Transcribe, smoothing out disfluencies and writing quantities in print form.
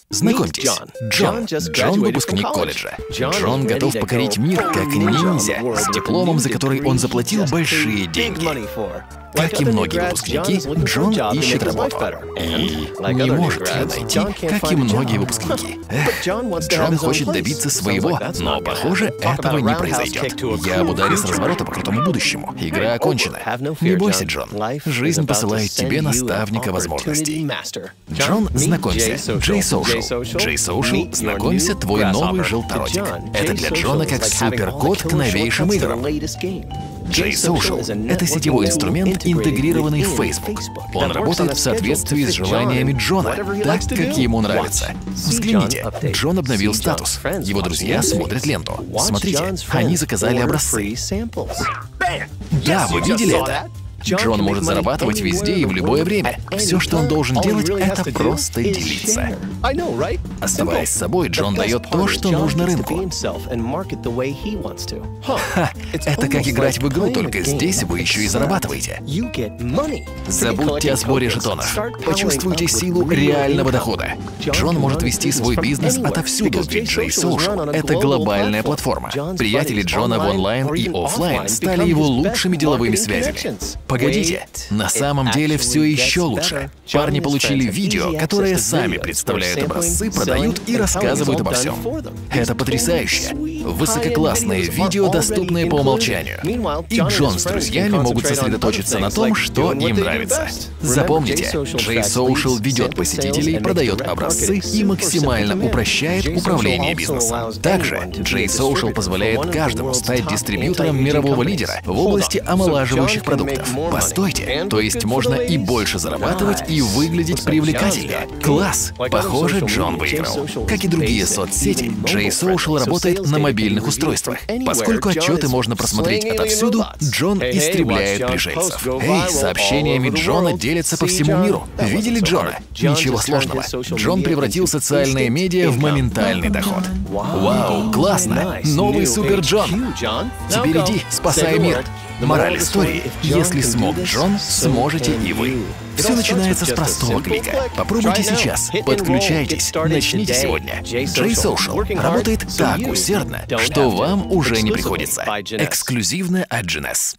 Знакомьтесь, Джон выпускник колледжа. Джон готов покорить мир как ниндзя, с дипломом, за который он заплатил большие деньги. Как и многие выпускники, Джон ищет работу. И не может ее найти, как и многие выпускники. Джон хочет добиться своего, но, похоже, этого не произойдет. Я об ударе с разворота по крутому будущему. Игра окончена. Не бойся, Джон. Жизнь посылает тебе наставника возможностей. Джон, знакомься, Джей Соушел. Джей Соушел, знакомься, твой новый желторотик. Это для Джона как суперкод к новейшим играм. Джей Соушел — это сетевой инструмент, интегрированный в Facebook. Он работает в соответствии с желаниями Джона, так, как ему нравится. Взгляните, Джон обновил статус. Его друзья смотрят ленту. Смотрите, они заказали образцы. Да, вы видели это? Джон может зарабатывать везде и в любое время. Все, что он должен делать, это просто делиться. Оставаясь собой, Джон дает то, что нужно рынку. Это как играть в игру, только здесь вы еще и зарабатываете. Забудьте о сборе жетонов. Почувствуйте силу реального дохода. Джон может вести свой бизнес отовсюду, ведь Джей Соушел — это глобальная платформа. Приятели Джона в онлайн и офлайн стали его лучшими деловыми связями. Погодите, на самом деле все еще лучше. Парни получили видео, которые сами представляют образцы, продают и рассказывают обо всем. Это потрясающе. Высококлассные видео, доступные по умолчанию. И Джон с друзьями могут сосредоточиться на том, что им нравится. Запомните, Джей Соушел ведет посетителей, продает образцы и максимально упрощает управление бизнесом. Также Джей Соушел позволяет каждому стать дистрибьютором мирового лидера в области омолаживающих продуктов. Постойте, то есть можно и больше зарабатывать, и выглядеть привлекательнее. Класс! Похоже, Джон выиграл. Как и другие соцсети, Джей Соушел работает на мобильных устройствах. Поскольку отчеты можно просмотреть отовсюду, Джон истребляет пришельцев. Эй, сообщениями Джона делятся по всему миру. Видели Джона? Ничего сложного. Джон превратил социальные медиа в моментальный доход. Вау, классно! Новый супер Джон! Теперь иди, спасай мир. Мораль истории: если смог Джон, сможете и вы. Все начинается с простого клика. Попробуйте сейчас, подключайтесь, начните сегодня. Джей Соушел работает так усердно, что вам уже не приходится. Эксклюзивно от GNS.